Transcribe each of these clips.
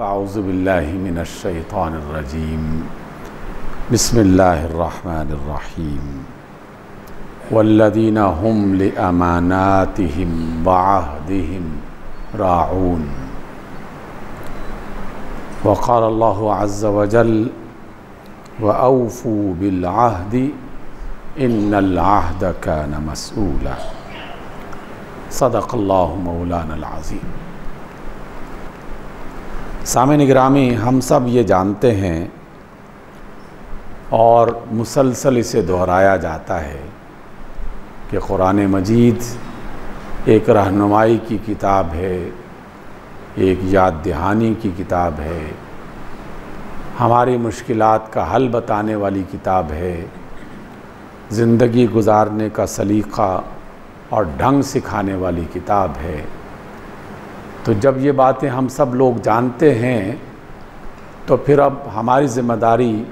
फ़अऊज़ु बिल्लाहि मिनश्शैतानिर्रजीम बिस्मिल्लाहिर्रहमानिर्रहीम वल्लज़ीना हुम लिअमानातिहिम वअहदिहिम राऊन वक़ाल अल्लाहु अज़्ज़ वजल वअऊफ़ू बिलअहदि इन्नल अहद कान मसऊला। सदक़ल्लाहु मौलानल अज़ीम। सामईन गिरामी, हम सब ये जानते हैं और मुसलसल इसे दोहराया जाता है कि कुरान मजीद एक रहनुमाई की किताब है, एक याद दहानी की किताब है, हमारी मुश्किलात का हल बताने वाली किताब है, ज़िंदगी गुजारने का सलीक़ा और ढंग सिखाने वाली किताब है। तो जब ये बातें हम सब लोग जानते हैं तो फिर अब हमारी ज़िम्मेदारी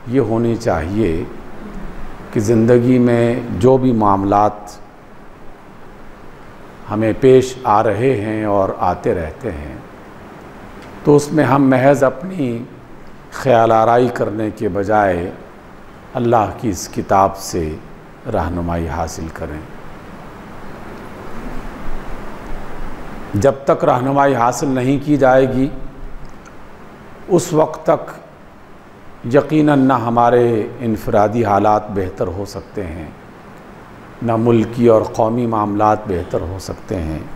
ये होनी चाहिए कि ज़िंदगी में जो भी मामलात हमें पेश आ रहे हैं और आते रहते हैं तो उसमें हम महज़ अपनी ख़याल आराई करने के बजाय अल्लाह की इस किताब से रहनुमाई हासिल करें। जब तक रहनुमाई हासिल नहीं की जाएगी उस वक्त तक यकीनन न हमारे इनफरादी हालात बेहतर हो सकते हैं, न मुल्की और कौमी मामलात बेहतर हो सकते हैं,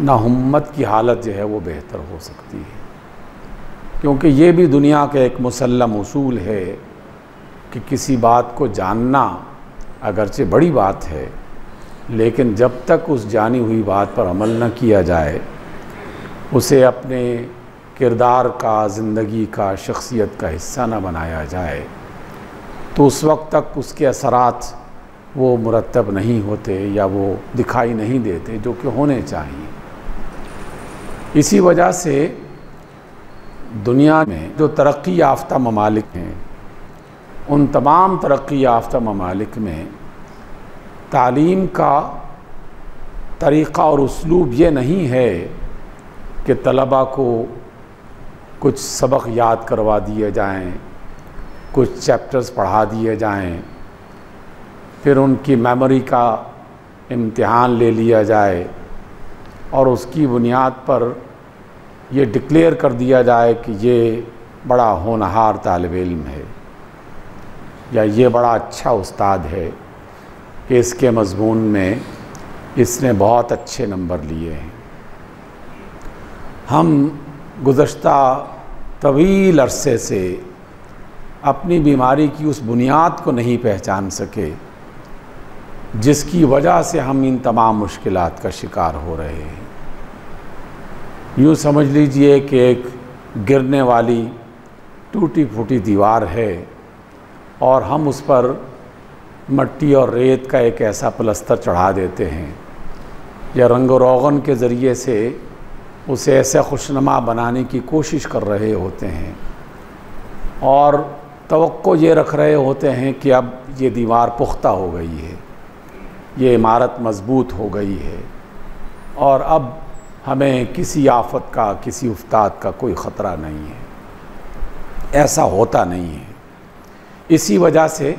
न उम्मत की हालत जो है वो बेहतर हो सकती है। क्योंकि ये भी दुनिया का एक मुसल्लम उसूल है कि किसी बात को जानना अगरचे बड़ी बात है, लेकिन जब तक उस जानी हुई बात पर अमल न किया जाए, उसे अपने किरदार का, ज़िंदगी का, शख्सियत का हिस्सा न बनाया जाए, तो उस वक्त तक उसके असरात वो मुरतब नहीं होते या वो दिखाई नहीं देते जो कि होने चाहिए। इसी वजह से दुनिया में जो तरक्की याफ्ता ममालिक हैं, उन तमाम तरक्की याफ्ता ममालिक में तालीम का तरीक़ा और उसलूब ये नहीं है कि तलबा को कुछ सबक याद करवा दिए जाएं, कुछ चैप्टर्स पढ़ा दिए जाएं, फिर उनकी मेमोरी का इम्तिहान ले लिया जाए और उसकी बुनियाद पर ये डिक्लेयर कर दिया जाए कि ये बड़ा होनहार तालिब इल्म है या ये बड़ा अच्छा उस्ताद है कि इसके मज़मून में इसने बहुत अच्छे नंबर लिए हैं। हम गुज़श्ता तवील अरसे से अपनी बीमारी की उस बुनियाद को नहीं पहचान सके जिसकी वजह से हम इन तमाम मुश्किलात का शिकार हो रहे हैं। यूँ समझ लीजिए कि एक गिरने वाली टूटी फूटी दीवार है और हम उस पर मट्टी और रेत का एक ऐसा प्लस्तर चढ़ा देते हैं या रंग रोगन के ज़रिए से उसे ऐसा खुशनुमा बनाने की कोशिश कर रहे होते हैं और तवक्को ये रख रहे होते हैं कि अब ये दीवार पुख्ता हो गई है, ये इमारत मज़बूत हो गई है और अब हमें किसी आफत का, किसी उफ्ताद का कोई ख़तरा नहीं है। ऐसा होता नहीं है। इसी वजह से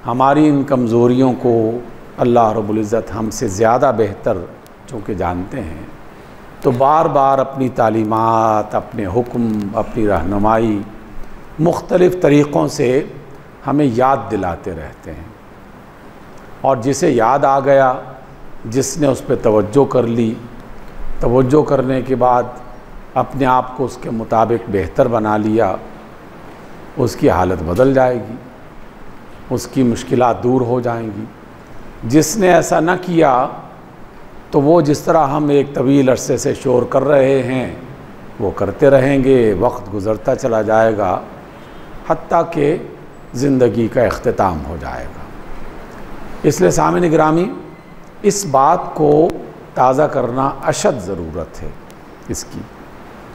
हमारी इन कमज़ोरियों को अल्लाह रब्बुल इज़्ज़त हमसे ज़्यादा बेहतर चूँकि जानते हैं, तो बार बार अपनी तालीमात, अपने हुक्म, अपनी रहनुमाई मुख्तलिफ़ तरीक़ों से हमें याद दिलाते रहते हैं और जिसे याद आ गया, जिसने उस पर तवज्जो कर ली, तवज्जो करने के बाद अपने आप को उसके मुताबिक बेहतर बना लिया, उसकी हालत बदल जाएगी, उसकी मुश्किलात दूर हो जाएंगी। जिसने ऐसा न किया तो वो जिस तरह हम एक तवील अरसे से शोर कर रहे हैं वो करते रहेंगे, वक्त गुज़रता चला जाएगा, हत्ता कि ज़िंदगी का इख्तिताम हो जाएगा। इसलिए सामईन गिरामी, इस बात को ताज़ा करना अशद ज़रूरत है इसकी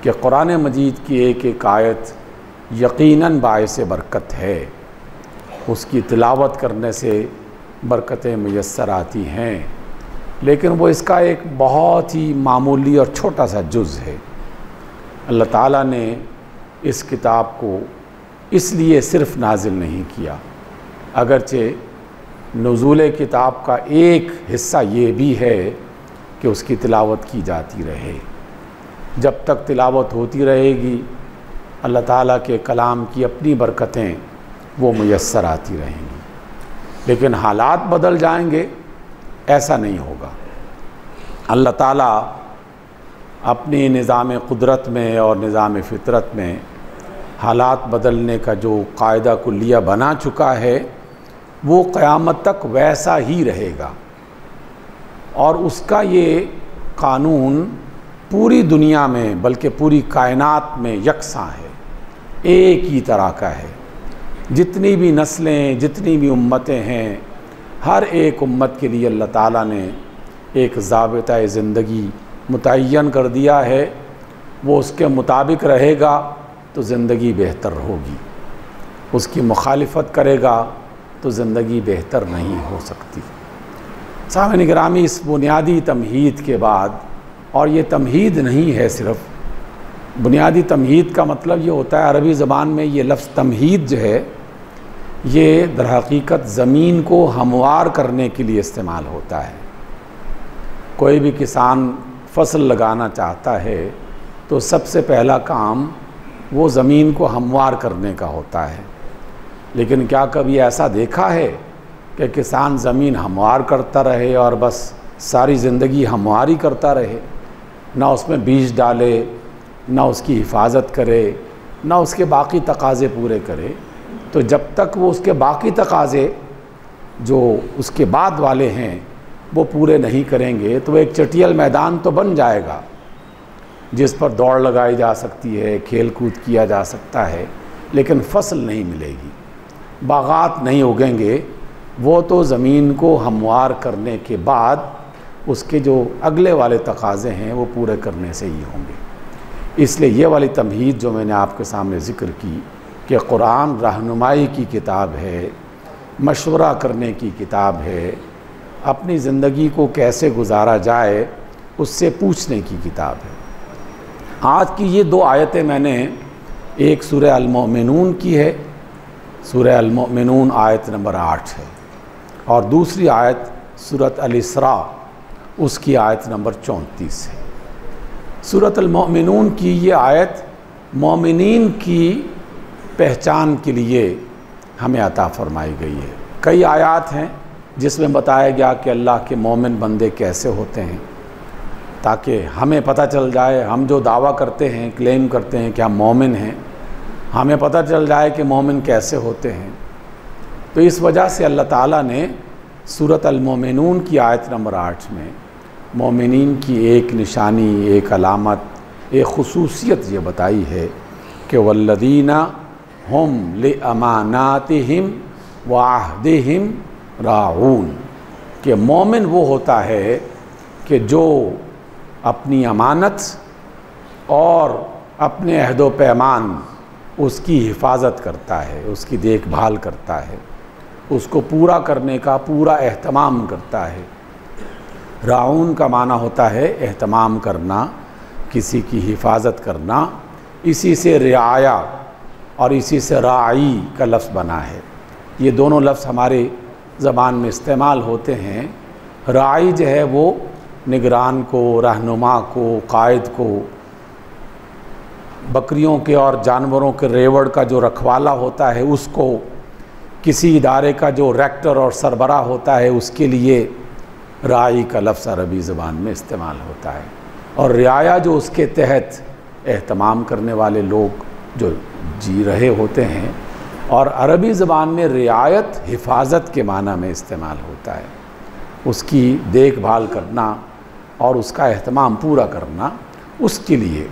कि कुरान मजीद की एक एक आयत यकीनन बाइस बरकत है, उसकी तिलावत करने से बरकतें मुयस्सर आती हैं, लेकिन वो इसका एक बहुत ही मामूली और छोटा सा जुज़ है। अल्लाह ताला ने इस किताब को इसलिए सिर्फ़ नाजिल नहीं किया, अगरचे नुज़ूल किताब का एक हिस्सा ये भी है कि उसकी तिलावत की जाती रहे। जब तक तिलावत होती रहेगी अल्लाह ताला के कलाम की अपनी बरकतें वो मुयस्सर आती रहेंगी। लेकिन हालात बदल जाएंगे, ऐसा नहीं होगा। अल्लाह ताला अपनी निज़ाम कुदरत में और निज़ाम फ़ितरत में हालात बदलने का जो कायदा कुल्लिया बना चुका है वो क़यामत तक वैसा ही रहेगा, और उसका ये कानून पूरी दुनिया में बल्कि पूरी कायनात में यकसां है, एक ही तरह का है। जितनी भी नस्लें, जितनी भी उम्मतें हैं, हर एक उम्मत के लिए अल्लाह ताला ने एक ज़ाबिता ज़िंदगी मुतय्यन कर दिया है। वो उसके मुताबिक रहेगा तो ज़िंदगी बेहतर होगी, उसकी मुखालिफत करेगा तो ज़िंदगी बेहतर नहीं हो सकती। सामईन गिरामी, इस बुनियादी तमहीद के बाद, और ये तमहीद नहीं है सिर्फ़, बुनियादी तमहीद का मतलब ये होता है, अरबी ज़बान में ये लफ्ज़ तमहीद जो है ये दरहकीकत ज़मीन को हमवार करने के लिए इस्तेमाल होता है। कोई भी किसान फसल लगाना चाहता है तो सबसे पहला काम वो ज़मीन को हमवार करने का होता है। लेकिन क्या कभी ऐसा देखा है कि किसान ज़मीन हमवार करता रहे और बस सारी ज़िंदगी हमवार ही करता रहे, ना उसमें बीज डाले, ना उसकी हिफाजत करे, ना उसके बाकी तकाज़े पूरे करे? तो जब तक वो उसके बाकी तकाज़े जो उसके बाद वाले हैं वो पूरे नहीं करेंगे तो एक चटियल मैदान तो बन जाएगा जिस पर दौड़ लगाई जा सकती है, खेल कूद किया जा सकता है, लेकिन फसल नहीं मिलेगी, बागात नहीं उगेंगे। वो तो ज़मीन को हमवार करने के बाद उसके जो अगले वाले तकाज़े हैं वो पूरे करने से ही होंगे। इसलिए ये वाली तमहीद जो मैंने आपके सामने ज़िक्र की कि कुरान रहनुमाई की किताब है, मशवरा करने की किताब है, अपनी ज़िंदगी को कैसे गुजारा जाए उससे पूछने की किताब है। आज की ये दो आयतें मैंने, एक सूरह अल-मोमिनून की है, सूरह अल-मोमिनून आयत नंबर 8 है, और दूसरी आयत सूरत अल-इसरा उसकी आयत नंबर 34 है। सूरत अल-मोमिनून की ये आयत मोमिनीन की पहचान के लिए हमें अता फरमाई गई है। कई आयत हैं जिसमें बताया गया कि अल्लाह के मोमिन बंदे कैसे होते हैं, ताकि हमें पता चल जाए, हम जो दावा करते हैं, क्लेम करते हैं कि हम मोमिन हैं, हमें पता चल जाए कि मोमिन कैसे होते हैं। तो इस वजह से अल्लाह ताला ने सूरत अल-मोमिनून की आयत नंबर 8 में मोमिनीन की एक निशानी, एक अलामत, एक खुसूसियत ये बताई है कि वल्लदीना हुम लिअमानातिहिम व अहदिहिम राऊन, कि मोमिन वो होता है कि जो अपनी अमानत और अपने अहद व पैमान उसकी हिफाजत करता है, उसकी देखभाल करता है, उसको पूरा करने का पूरा एहतमाम करता है। राऊन का माना होता है एहतमाम करना, किसी की हिफाजत करना। इसी से रियाया और इसी से राई का लफ्ज़ बना है। ये दोनों लफ्ज़ हमारे ज़बान में इस्तेमाल होते हैं। राई जो है वो निगरान को, रहनुमा को, कायद को, बकरियों के और जानवरों के रेवड़ का जो रखवाला होता है उसको, किसी इदारे का जो रेक्टर और सरबराह होता है उसके लिए राई का लफ्ज़ अरबी ज़बान में इस्तेमाल होता है। और रियाया जो उसके तहत एहतमाम करने वाले लोग जो जी रहे होते हैं। और अरबी ज़बान में रियायत हिफाजत के माना में इस्तेमाल होता है, उसकी देखभाल करना और उसका एहतमाम पूरा करना उसके लिए।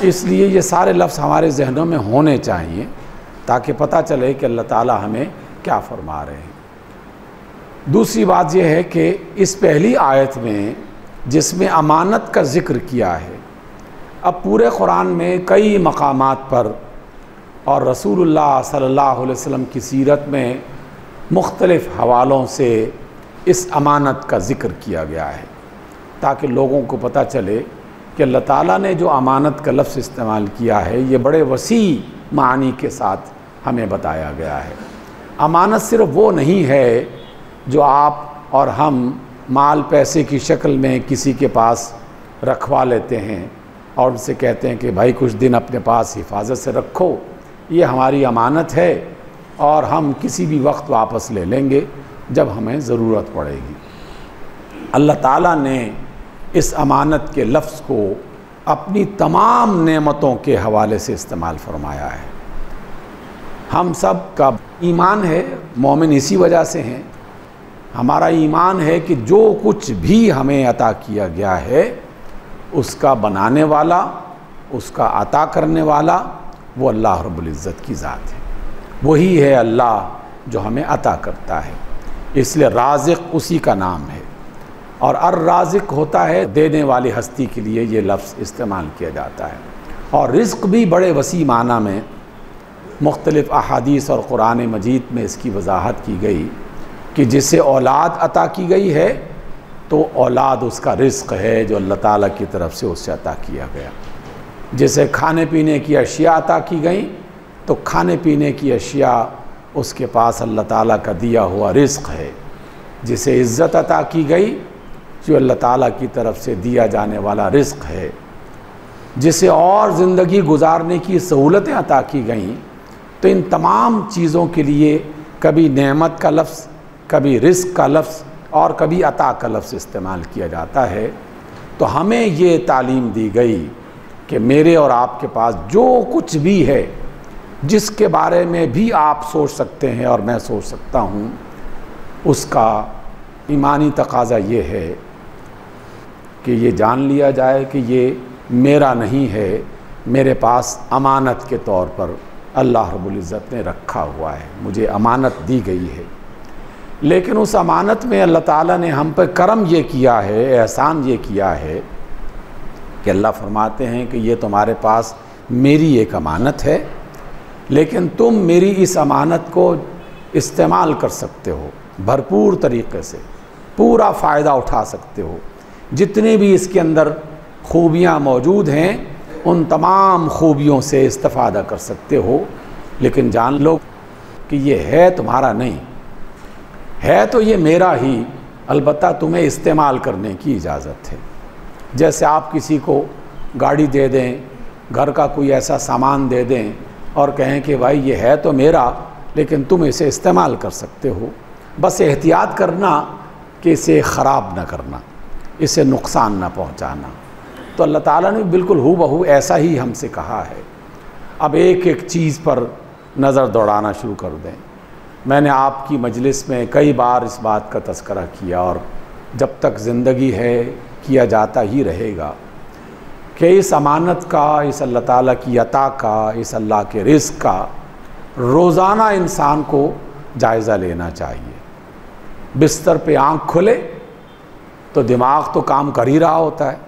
इसलिए ये सारे लफ्ज़ हमारे जहनों में होने चाहिए ताकि पता चले कि अल्लाह ताला हमें क्या फरमा रहे हैं। दूसरी बात यह है कि इस पहली आयत में जिसमें अमानत का ज़िक्र किया है, अब पूरे कुरान में कई मकामात पर और रसूलुल्लाह सल्लल्लाहु अलैहि वसल्लम की सीरत में मुख्तलिफ़ हवालों से इस अमानत का ज़िक्र किया गया है ताकि लोगों को पता चले कि अल्लाह ताला ने जो अमानत का लफ्ज़ इस्तेमाल किया है ये बड़े वसी मानी के साथ हमें बताया गया है। अमानत सिर्फ वो नहीं है जो आप और हम माल पैसे की शक्ल में किसी के पास रखवा लेते हैं और उनसे कहते हैं कि भाई कुछ दिन अपने पास हिफाजत से रखो, ये हमारी अमानत है और हम किसी भी वक्त वापस ले लेंगे जब हमें ज़रूरत पड़ेगी। अल्लाह ताला ने इस अमानत के लफ्ज़ को अपनी तमाम नेमतों के हवाले से इस्तेमाल फरमाया है। हम सब का ईमान है, मोमिन इसी वजह से हैं। हमारा ईमान है कि जो कुछ भी हमें अता किया गया है उसका बनाने वाला, उसका अता करने वाला वो अल्लाह रब्बुल इज़्ज़त की ज़ात है। वही है अल्लाह जो हमें अता करता है, इसलिए राज़िक़ उसी का नाम है। और अर्राज़िक़ होता है देने वाली हस्ती के लिए ये लफ्ज़ इस्तेमाल किया जाता है। और रिज़्क़ भी बड़े वसी माना में मुख्तलिफ़ अहादीस और कुरान मजीद में इसकी वजाहत की गई कि जिसे औलाद अता की गई है तो औलाद उसका रिज़्क़ है जो अल्लाह ताला की तरफ से उससे अता किया गया। जिसे खाने पीने की अशिया अता की गई तो खाने पीने की अशिया उसके पास अल्लाह ताला का दिया हुआ रिज़्क़ है। जिसे इज़्ज़त अता की गई जो अल्लाह ताला की तरफ से दिया जाने वाला रिज़्क़ है। जिसे और ज़िंदगी गुजारने की सहूलतें अता की गईं तो इन तमाम चीज़ों के लिए कभी नेमत का लफ्ज़, कभी रिज़्क़ का लफ्ज़ और कभी अता का लफ्ज़ इस्तेमाल किया जाता है। तो हमें ये तालीम दी गई कि मेरे और आपके पास जो कुछ भी है, जिसके बारे में भी आप सोच सकते हैं और मैं सोच सकता हूँ, उसका ईमानी तकाज़ा ये है कि ये जान लिया जाए कि ये मेरा नहीं है, मेरे पास अमानत के तौर पर अल्लाह रब्बुल इज़्ज़त ने रखा हुआ है, मुझे अमानत दी गई है। लेकिन उस अमानत में अल्लाह ताला ने हम पर करम ये किया है, एहसान ये किया है कि अल्लाह फरमाते हैं कि ये तुम्हारे पास मेरी एक अमानत है, लेकिन तुम मेरी इस अमानत को इस्तेमाल कर सकते हो भरपूर तरीक़े से, पूरा फ़ायदा उठा सकते हो। जितने भी इसके अंदर खूबियाँ मौजूद हैं उन तमाम खूबियों से इस्तिफ़ादा कर सकते हो। लेकिन जान लो कि ये है तुम्हारा नहीं है, तो ये मेरा ही, अलबत्ता तुम्हें इस्तेमाल करने की इजाज़त है। जैसे आप किसी को गाड़ी दे दें, घर का कोई ऐसा सामान दे दें और कहें कि भाई ये है तो मेरा, लेकिन तुम इसे इस्तेमाल कर सकते हो, बस एहतियात करना कि इसे ख़राब ना करना, इसे नुकसान ना पहुंचाना। तो अल्लाह ताला ने बिल्कुल हूबहू ऐसा ही हमसे कहा है। अब एक एक चीज़ पर नज़र दौड़ाना शुरू कर दें। मैंने आपकी मजलिस में कई बार इस बात का तज़किरा किया और जब तक ज़िंदगी है किया जाता ही रहेगा कि इस अमानत का, इस अल्लाह ताला की अता का, इस अल्लाह के रिज़्क़ का रोज़ाना इंसान को जायज़ा लेना चाहिए। बिस्तर पे आँख खुले तो दिमाग तो काम कर ही रहा होता है,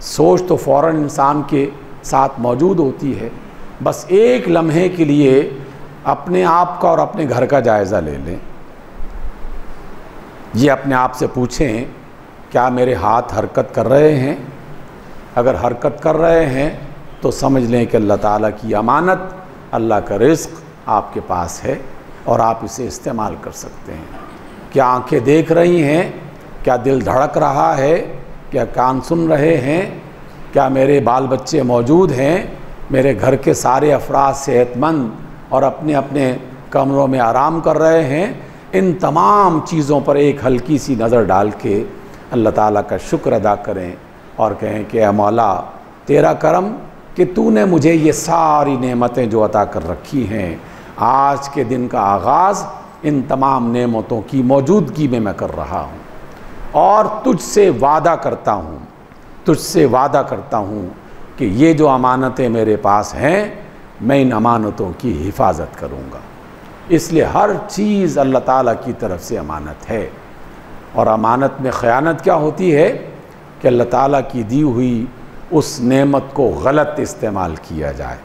सोच तो फ़ौरन इंसान के साथ मौजूद होती है। बस एक लम्हे के लिए अपने आप का और अपने घर का जायज़ा ले लें। ये अपने आप से पूछें, क्या मेरे हाथ हरकत कर रहे हैं? अगर हरकत कर रहे हैं तो समझ लें कि अल्लाह ताला की अमानत, अल्लाह का रिज़्क़ आपके पास है और आप इसे इस्तेमाल कर सकते हैं। क्या आंखें देख रही हैं? क्या दिल धड़क रहा है? क्या कान सुन रहे हैं? क्या मेरे बाल बच्चे मौजूद हैं? मेरे घर के सारे अफराद सेहतमंद और अपने अपने कमरों में आराम कर रहे हैं? इन तमाम चीज़ों पर एक हल्की सी नज़र डाल के अल्लाह ताला का शुक्र अदा करें और कहें कि ऐ मौला, तेरा करम कि तूने मुझे ये सारी नेमतें जो अता कर रखी हैं, आज के दिन का आगाज़ इन तमाम नेमतों की मौजूदगी में मैं कर रहा हूँ और तुझसे वादा करता हूँ कि ये जो अमानतें मेरे पास हैं मैं इन अमानतों की हिफाजत करूँगा। इसलिए हर चीज़ अल्लाह ताला की तरफ से अमानत है। और अमानत में ख़यानत क्या होती है कि अल्लाह ताला की दी हुई उस नेमत को गलत इस्तेमाल किया जाए,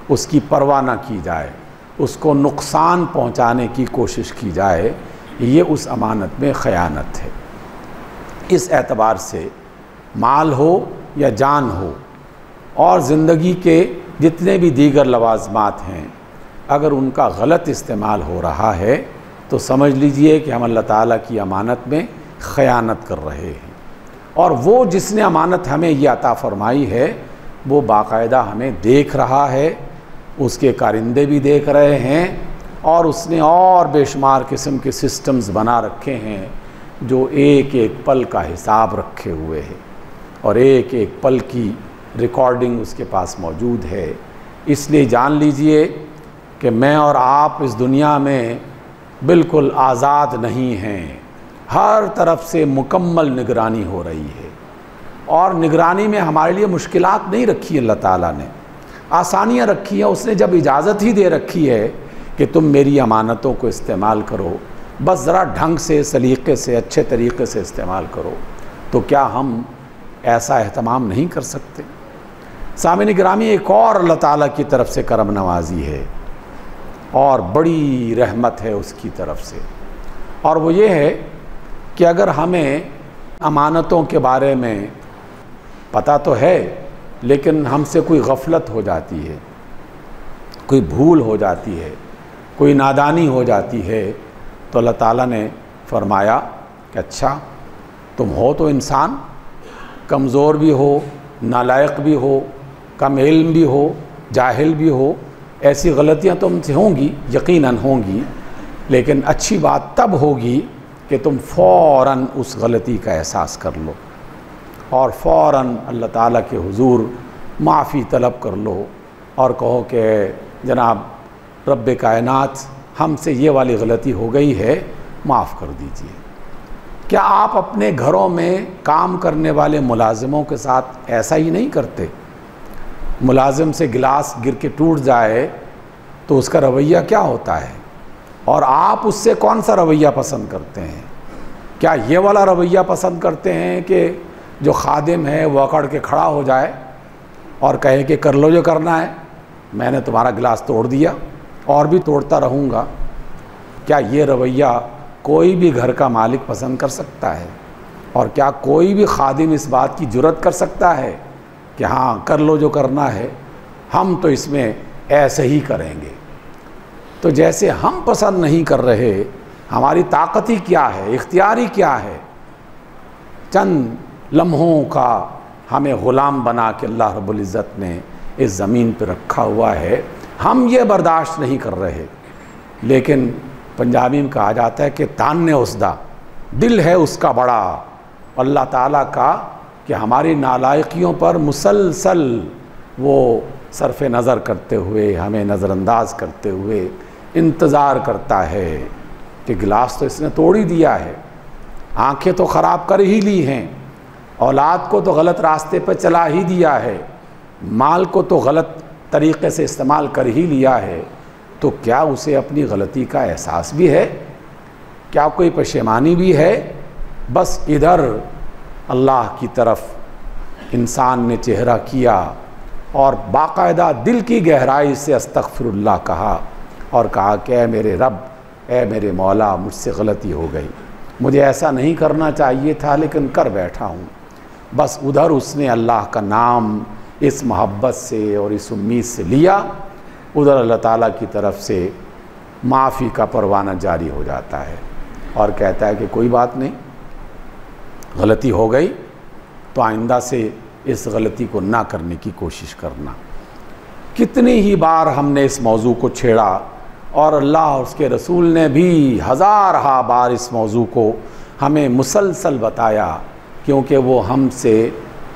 उसकी परवाह ना की जाए, उसको नुकसान पहुंचाने की कोशिश की जाए, ये उस अमानत में ख़यानत है। इस एतबार से माल हो या जान हो और ज़िंदगी के जितने भी दीगर लवाज़मात हैं, अगर उनका गलत इस्तेमाल हो रहा है तो समझ लीजिए कि हम अल्लाह ताला की अमानत में ख़यानत कर रहे हैं। और वो जिसने अमानत हमें ये अता फ़रमाई है वो बाकायदा हमें देख रहा है, उसके कारिंदे भी देख रहे हैं, और उसने और बेशुमार किस्म के सिस्टम्स बना रखे हैं जो एक एक पल का हिसाब रखे हुए हैं और एक एक पल की रिकॉर्डिंग उसके पास मौजूद है। इसलिए जान लीजिए कि मैं और आप इस दुनिया में बिल्कुल आज़ाद नहीं हैं, हर तरफ से मुकम्मल निगरानी हो रही है। और निगरानी में हमारे लिए मुश्किलात नहीं रखी अल्लाह ताला ने, आसानियाँ रखी हैं। उसने जब इजाज़त ही दे रखी है कि तुम मेरी अमानतों को इस्तेमाल करो, बस ज़रा ढंग से, सलीक़े से, अच्छे तरीक़े से इस्तेमाल करो, तो क्या हम ऐसा एहतमाम नहीं कर सकते? सामईन गिरामी, एक और अल्लाह ताला की तरफ से करम नवाजी है और बड़ी रहमत है उसकी तरफ से, और वो ये है कि अगर हमें अमानतों के बारे में पता तो है लेकिन हमसे कोई गफलत हो जाती है, कोई भूल हो जाती है, कोई नादानी हो जाती है, तो अल्लाह ताला ने फरमाया कि अच्छा तुम हो तो इंसान, कमज़ोर भी हो, नालायक भी हो, कम इल्म भी हो, जाहिल भी हो, ऐसी गलतियां तुमसे होंगी, यकीनन होंगी, लेकिन अच्छी बात तब होगी कि तुम फ़ौरन उस गलती का एहसास कर लो और फ़ौरन अल्लाह ताला के हुजूर माफ़ी तलब कर लो और कहो कि जनाब रब्बे कायनात, हमसे ये वाली गलती हो गई है, माफ़ कर दीजिए। क्या आप अपने घरों में काम करने वाले मुलाजिमों के साथ ऐसा ही नहीं करते? मुलाजिम से गिलास गिर के टूट जाए तो उसका रवैया क्या होता है, और आप उससे कौन सा रवैया पसंद करते हैं? क्या ये वाला रवैया पसंद करते हैं कि जो खादिम है वो अकड़ के खड़ा हो जाए और कहे कि कर लो जो करना है, मैंने तुम्हारा गिलास तोड़ दिया और भी तोड़ता रहूँगा? क्या ये रवैया कोई भी घर का मालिक पसंद कर सकता है? और क्या कोई भी खादिम इस बात की जुर्रत कर सकता है कि हाँ कर लो जो करना है, हम तो इसमें ऐसे ही करेंगे? तो जैसे हम पसंद नहीं कर रहे, हमारी ताकत ही क्या है, इख्तियार ही क्या है? चंद लम्हों का हमें ग़ुलाम बना के अल्लाह रब्बुल इज़्ज़त ने इस ज़मीन पर रखा हुआ है, हम ये बर्दाश्त नहीं कर रहे। लेकिन पंजाबी में कहा जाता है कि तान्ने उसदा, दिल है उसका बड़ा, अल्लाह ताला का, कि हमारी नालायकियों पर मुसलसल वो सरफ़ नज़र करते हुए, हमें नज़रअंदाज करते हुए इंतज़ार करता है कि गिलास तो इसने तोड़ ही दिया है, आँखें तो ख़राब कर ही ली हैं, औलाद को तो गलत रास्ते पर चला ही दिया है, माल को तो गलत तरीक़े से इस्तेमाल कर ही लिया है, तो क्या उसे अपनी गलती का एहसास भी है? क्या कोई पशेमानी भी है? बस इधर अल्लाह की तरफ इंसान ने चेहरा किया और बाकायदा दिल की गहराई से अस्तग़फ़िरुल्लाह कहा और कहा कि ऐ मेरे रब, ऐ मेरे मौला, मुझसे गलती हो गई, मुझे ऐसा नहीं करना चाहिए था लेकिन कर बैठा हूँ। बस उधर उसने अल्लाह का नाम इस मोहब्बत से और इस उम्मीद से लिया, उधर अल्लाह ताला की तरफ से माफ़ी का परवाना जारी हो जाता है और कहता है कि कोई बात नहीं, गलती हो गई तो आइंदा से इस गलती को ना करने की कोशिश करना। कितनी ही बार हमने इस मौजू को छेड़ा और अल्लाह और उसके रसूल ने भी हज़ारहा बार इस मौजू को हमें मुसलसल बताया, क्योंकि वो हमसे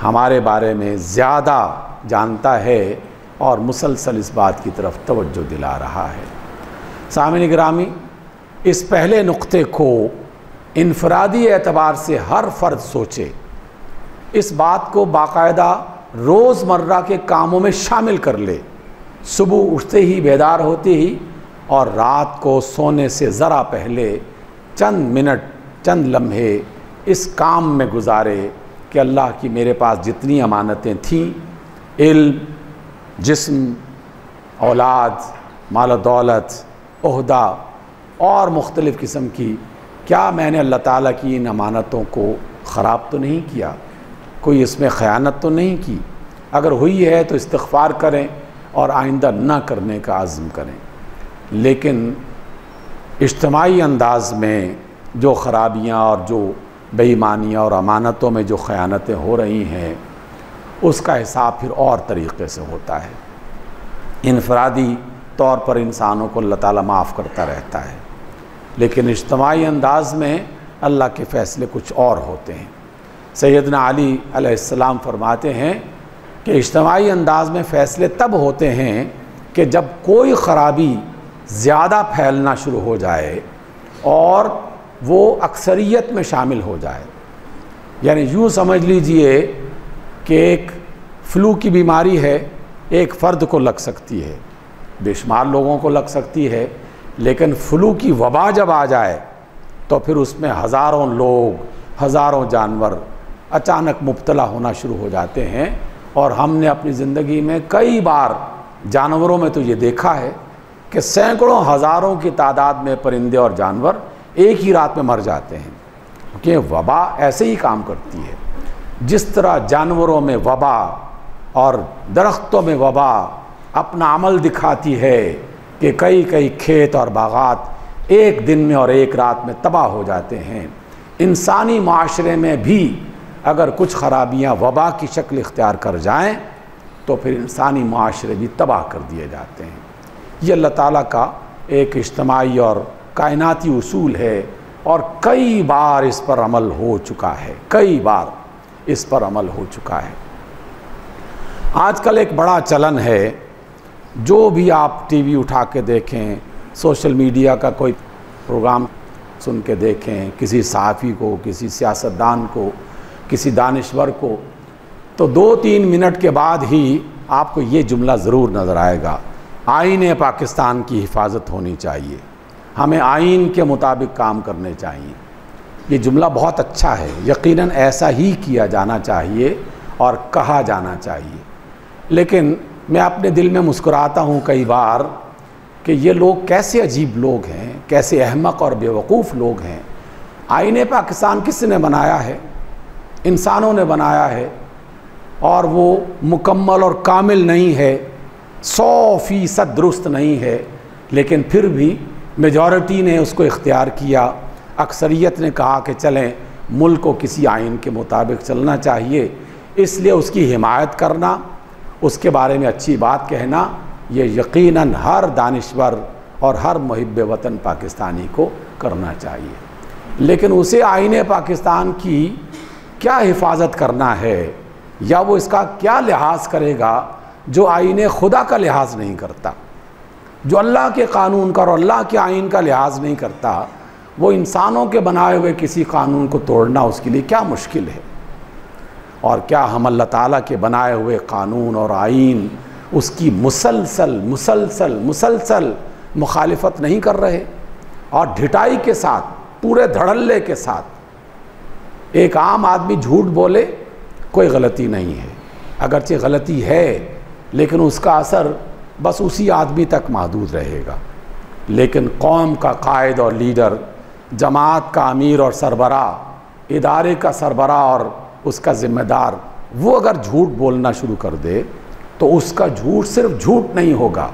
हमारे बारे में ज़्यादा जानता है और मुसलसल इस बात की तरफ तवज्जो दिला रहा है। सामईन गिरामी, इस पहले नुक्ते को इनफरादी एतबार से हर फ़र्द सोचे, इस बात को बाकायदा रोज़मर्रा के कामों में शामिल कर ले, सुबह उठते ही, बेदार होते ही और रात को सोने से ज़रा पहले चंद मिनट, चंद लम्हे इस काम में गुजारे कि अल्लाह की मेरे पास जितनी अमानतें थीं, इल्म, जिस्म, औलाद, माल दौलत, ओहदा और मुख्तलिफ़ किस्म की, क्या मैंने अल्लाह ताला की इन अमानतों को ख़राब तो नहीं किया? कोई इसमें ख़यानत तो नहीं की, अगर हुई है तो इस्तिग़फ़ार करें और आइंदा ना करने का अज़्म करें। लेकिन इज्तिमाई अंदाज़ में जो ख़राबियाँ और जो बेईमानियाँ और अमानतों में जो ख़यानतें हो रही हैं, उसका हिसाब फिर और तरीक़े से होता है। इनफरादी तौर पर इंसानों को अल्लाह ताला माफ़ करता रहता है, लेकिन इज्तिमाई अंदाज़ में अल्लाह के फ़ैसले कुछ और होते हैं। सैयदना अली अलैहिस्सलाम फरमाते हैं कि इज्तिमाई अंदाज़ में फ़ैसले तब होते हैं कि जब कोई ख़राबी ज़्यादा फैलना शुरू हो जाए और वो अक्सरियत में शामिल हो जाए। यानी यूँ समझ लीजिए कि एक फ्लू की बीमारी है, एक फ़र्द को लग सकती है, बेशुमार लोगों को लग सकती है, लेकिन फ्लू की वबा जब आ जाए तो फिर उसमें हज़ारों लोग, हज़ारों जानवर अचानक मुब्तला होना शुरू हो जाते हैं। और हमने अपनी ज़िंदगी में कई बार जानवरों में तो ये देखा है कि सैकड़ों हज़ारों की तादाद में परिंदे और जानवर एक ही रात में मर जाते हैं, क्योंकि वबा ऐसे ही काम करती है। जिस तरह जानवरों में वबा और दरख्तों में वबा अपना अमल दिखाती है कि कई कई खेत और बागात एक दिन में और एक रात में तबाह हो जाते हैं, इंसानी माशरे में भी अगर कुछ ख़राबियाँ वबा की शक्ल इख्तियार कर जाएं तो फिर इंसानी माशरे भी तबाह कर दिए जाते हैं। ये अल्लाह ताला का एक इज्तिमाई और कायनाती उसूल है और कई बार इस पर अमल हो चुका है, कई बार इस पर अमल हो चुका है। आजकल एक बड़ा चलन है, जो भी आप टीवी उठा के देखें, सोशल मीडिया का कोई प्रोग्राम सुन के देखें, किसी सहाफ़ी को, किसी सियासतदान को, किसी दानिश्वर को, तो 2-3 मिनट के बाद ही आपको ये जुमला ज़रूर नज़र आएगा, आईन पाकिस्तान की हिफाजत होनी चाहिए, हमें आईन के मुताबिक काम करने चाहिए। ये जुमला बहुत अच्छा है, यकीनन ऐसा ही किया जाना चाहिए और कहा जाना चाहिए। लेकिन मैं अपने दिल में मुस्कुराता हूँ कई बार कि ये लोग कैसे अजीब लोग हैं, कैसे अहमक और बेवकूफ़ लोग हैं। आईन पाकिस्तान किसने बनाया है? इंसानों ने बनाया है, और वो मुकम्मल और कामिल नहीं है, 100% दुरुस्त नहीं है, लेकिन फिर भी मेजॉरिटी ने उसको इख्तियार किया, अक्सरियत ने कहा कि चलें मुल्क को किसी आइन के मुताबिक चलना चाहिए, इसलिए उसकी हिमायत करना, उसके बारे में अच्छी बात कहना, ये यकीनन हर दानिश्वर और हर मुहिब्ब वतन पाकिस्तानी को करना चाहिए। लेकिन उसे आईन पाकिस्तान की क्या हिफाजत करना है या वो इसका क्या लिहाज करेगा जो आईन खुदा का लिहाज नहीं करता, जो अल्लाह के कानून का और अल्लाह के आइन का लिहाज नहीं करता, वो इंसानों के बनाए हुए किसी कानून को तोड़ना उसके लिए क्या मुश्किल है। और क्या हम अल्लाह ताला के बनाए हुए कानून और आइन उसकी मुसलसल मुखालिफत नहीं कर रहे और ढिठाई के साथ, पूरे धड़ल्ले के साथ। एक आम आदमी झूठ बोले कोई गलती नहीं है, अगरचे गलती है लेकिन उसका असर बस उसी आदमी तक महदूद रहेगा। लेकिन कौम का कायद और लीडर, जमात का अमीर और सरबरा, इदारे का सरबरा और उसका ज़िम्मेदार, वो अगर झूठ बोलना शुरू कर दे तो उसका झूठ सिर्फ झूठ नहीं होगा,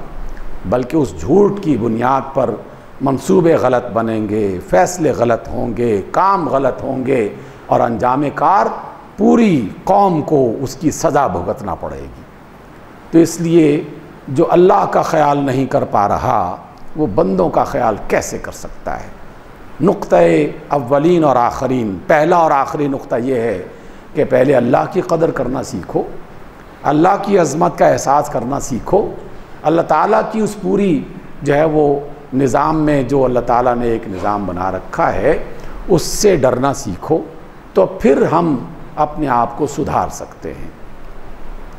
बल्कि उस झूठ की बुनियाद पर मंसूबे गलत बनेंगे, फ़ैसले गलत होंगे, काम गलत होंगे और अंजाम कार पूरी कौम को उसकी सज़ा भुगतना पड़ेगी। तो इसलिए जो अल्लाह का ख्याल नहीं कर पा रहा वो बंदों का ख्याल कैसे कर सकता है। नुक्ते अव्वलीन और आखरीन, पहला और आखिरी नुक्ता ये है कि पहले अल्लाह की कदर करना सीखो, अल्लाह की अज़मत का एहसास करना सीखो, अल्लाह ताला की उस पूरी जो है वो निज़ाम में जो अल्लाह ताला ने एक निज़ाम बना रखा है उससे डरना सीखो, तो फिर हम अपने आप को सुधार सकते हैं।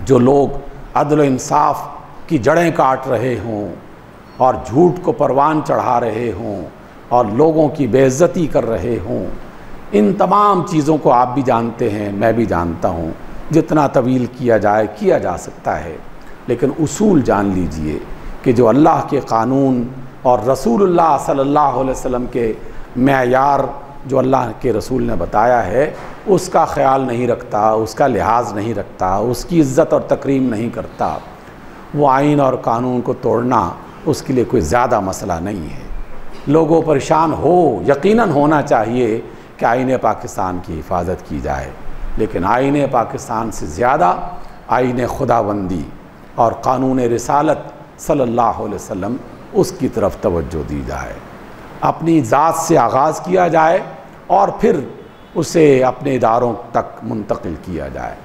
जो लोग अदल इंसाफ की जड़ें काट रहे हों और झूठ को परवान चढ़ा रहे हों और लोगों की बेइज्जती कर रहे हों, इन तमाम चीज़ों को आप भी जानते हैं, मैं भी जानता हूँ, जितना तवील किया जाए किया जा सकता है। लेकिन उसूल जान लीजिए कि जो अल्लाह के कानून और रसूलुल्लाह सल्लल्लाहु अलैहि वसल्लम के मेयार जो अल्लाह के रसूल ने बताया है उसका ख्याल नहीं रखता, उसका लिहाज नहीं रखता, उसकी इज़्ज़त और तकरीम नहीं करता, वो आइन और कानून को तोड़ना उसके लिए कोई ज़्यादा मसला नहीं है। लोगों परेशान हो, यकीनन होना चाहिए कि आइन पाकिस्तान की हिफाजत की जाए, लेकिन आइन पाकिस्तान से ज़्यादा आइन खुदाबंदी और कानून रिसालत सल्लल्लाहु अलैहि वसल्लम उसकी तरफ तवज्जो दी जाए। अपनी ज़ात से आगाज़ किया जाए और फिर उसे अपने इदारों तक मुंतकिल किया जाए।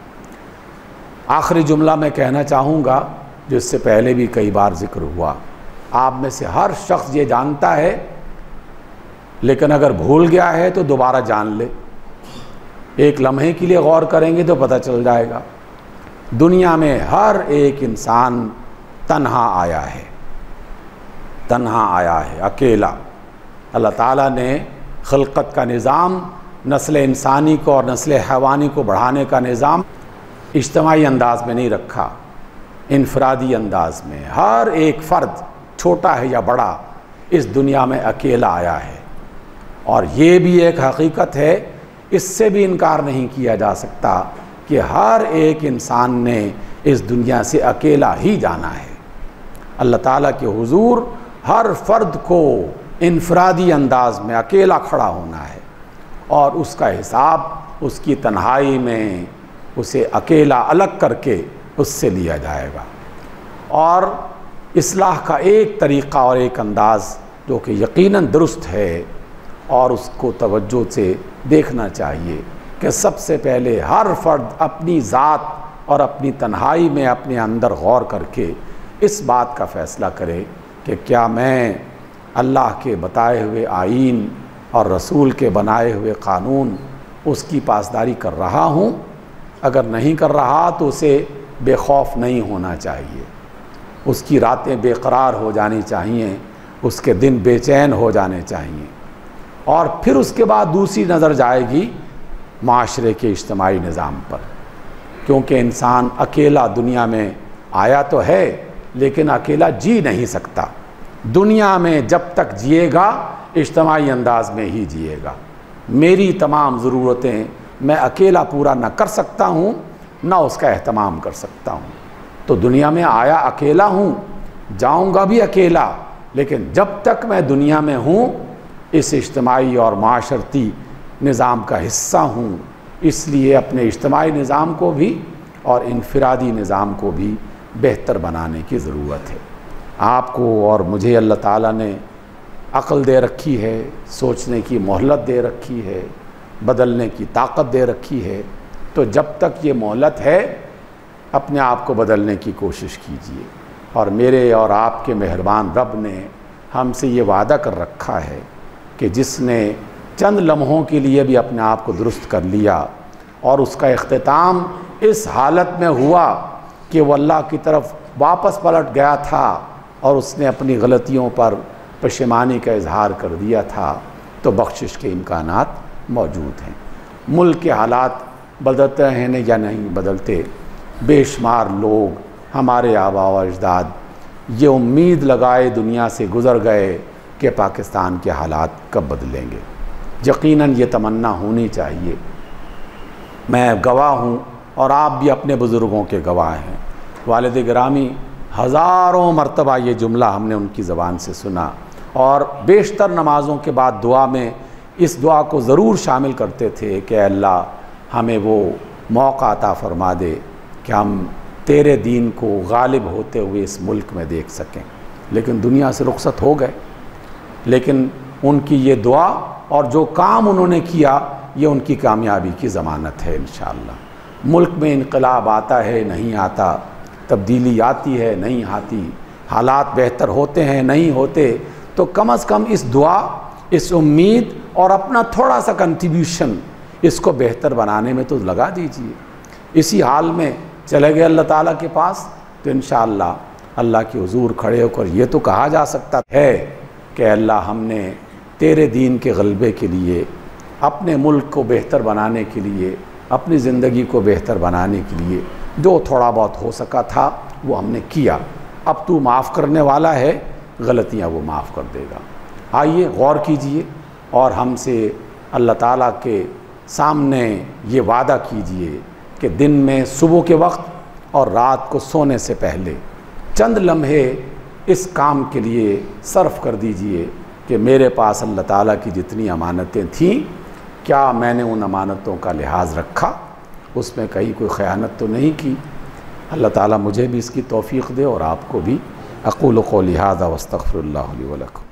आखिरी जुमला मैं कहना चाहूँगा, जो इससे पहले भी कई बार जिक्र हुआ, आप में से हर शख्स ये जानता है, लेकिन अगर भूल गया है तो दोबारा जान ले। एक लम्हे के लिए गौर करेंगे तो पता चल जाएगा। दुनिया में हर एक इंसान तन्हा आया है, तन्हा आया है, अकेला। अल्लाह ताला ने खिलकत का निज़ाम, नस्ल इंसानी को और नस्ल हैवानी को बढ़ाने का निज़ाम इज्तिमाई अंदाज में नहीं रखा, इनफरादी अंदाज में। हर एक फ़र्द, छोटा है या बड़ा, इस दुनिया में अकेला आया है। और ये भी एक हकीकत है, इससे भी इनकार नहीं किया जा सकता कि हर एक इंसान ने इस दुनिया से अकेला ही जाना है। अल्लाह ताला के हुजूर हर फ़र्द को इनफरादी अंदाज में अकेला खड़ा होना है और उसका हिसाब उसकी तन्हाई में उसे अकेला अलग करके उससे लिया जाएगा। और इस्लाह का एक तरीक़ा और एक अंदाज़ जो कि यकीनन दुरुस्त है और उसको तवज्जो से देखना चाहिए कि सबसे पहले हर फ़र्द अपनी ज़ात और अपनी तन्हाई में अपने अंदर गौर करके इस बात का फ़ैसला करे कि क्या मैं अल्लाह के बताए हुए आईन और रसूल के बनाए हुए क़ानून उसकी पासदारी कर रहा हूँ। अगर नहीं कर रहा तो उसे बेखौफ नहीं होना चाहिए, उसकी रातें बेकरार हो जानी चाहिए, उसके दिन बेचैन हो जाने चाहिए। और फिर उसके बाद दूसरी नज़र जाएगी माशरे के इज्तिमाई निज़ाम पर, क्योंकि इंसान अकेला दुनिया में आया तो है लेकिन अकेला जी नहीं सकता। दुनिया में जब तक जिएगा इज्तिमाई अंदाज में ही जिएगा। मेरी तमाम ज़रूरतें मैं अकेला पूरा न कर सकता हूँ, न उसका एहतमाम कर सकता हूँ। तो दुनिया में आया अकेला हूँ, जाऊँगा भी अकेला, लेकिन जब तक मैं दुनिया में हूँ इस इज्तिमाई और माशरती निज़ाम का हिस्सा हूँ। इसलिए अपने इज्तिमाई निज़ाम को भी और इनफरादी निज़ाम को भी बेहतर बनाने की ज़रूरत है। आपको और मुझे अल्लाह ताला ने अक़ल दे रखी है, सोचने की मोहलत दे रखी है, बदलने की ताकत दे रखी है। तो जब तक ये मोहलत है अपने आप को बदलने की कोशिश कीजिए। और मेरे और आपके मेहरबान रब ने हमसे ये वादा कर रखा है कि जिसने चंद लम्हों के लिए भी अपने आप को दुरुस्त कर लिया और उसका इख्तिताम इस हालत में हुआ कि वो अल्लाह की तरफ वापस पलट गया था और उसने अपनी गलतियों पर पशेमानी का इजहार कर दिया था, तो बख्शिश के इम्कानात मौजूद हैं। मुल्क के हालात बदलते हैं या नहीं बदलते, बेशुमार लोग, हमारे आबा व अजदाद ये उम्मीद लगाए दुनिया से गुज़र गए कि पाकिस्तान के हालात कब बदलेंगे। यकीनन ये तमन्ना होनी चाहिए। मैं गवाह हूँ और आप भी अपने बुज़ुर्गों के गवाह हैं। वालिद गिरामी हज़ारों मरतबा ये जुमला हमने उनकी ज़बान से सुना और बेशतर नमाज़ों के बाद दुआ में इस दुआ को ज़रूर शामिल करते थे कि अल्लाह हमें वो मौका अता फ़रमा दे कि हम तेरे दीन को गालिब होते हुए इस मुल्क में देख सकें। लेकिन दुनिया से रुखसत हो गए, लेकिन उनकी ये दुआ और जो काम उन्होंने किया ये उनकी कामयाबी की ज़मानत है इंशाअल्लाह। मुल्क में इनकलाब आता है नहीं आता, तब्दीली आती है नहीं आती, हालात बेहतर होते हैं नहीं होते, तो कम अज़ कम इस दुआ, इस उम्मीद और अपना थोड़ा सा कंट्रीब्यूशन इसको बेहतर बनाने में तो लगा दीजिए। इसी हाल में चले गए अल्लाह ताला के पास तो इंशाअल्लाह अल्लाह के हुजूर खड़े होकर ये तो कहा जा सकता है कि अल्लाह हमने तेरे दीन के गलबे के लिए, अपने मुल्क को बेहतर बनाने के लिए, अपनी ज़िंदगी को बेहतर बनाने के लिए जो थोड़ा बहुत हो सका था वो हमने किया। अब तू माफ़ करने वाला है, गलतियाँ वो माफ़ कर देगा। आइए गौर कीजिए और हमसे अल्लाह ताला के सामने ये वादा कीजिए कि दिन में सुबह के वक्त और रात को सोने से पहले चंद लम्हे इस काम के लिए सर्फ कर दीजिए कि मेरे पास अल्लाह ताला की जितनी अमानतें थीं, क्या मैंने उन अमानतों का लिहाज रखा, उसमें कहीं कोई ख़यानत तो नहीं की। अल्लाह ताला मुझे भी इसकी तौफ़ीक़ दे और आपको भी। अक़ूलु क़ौली हाज़ा वस्तग़फ़िरुल्लाह ली व लकुम।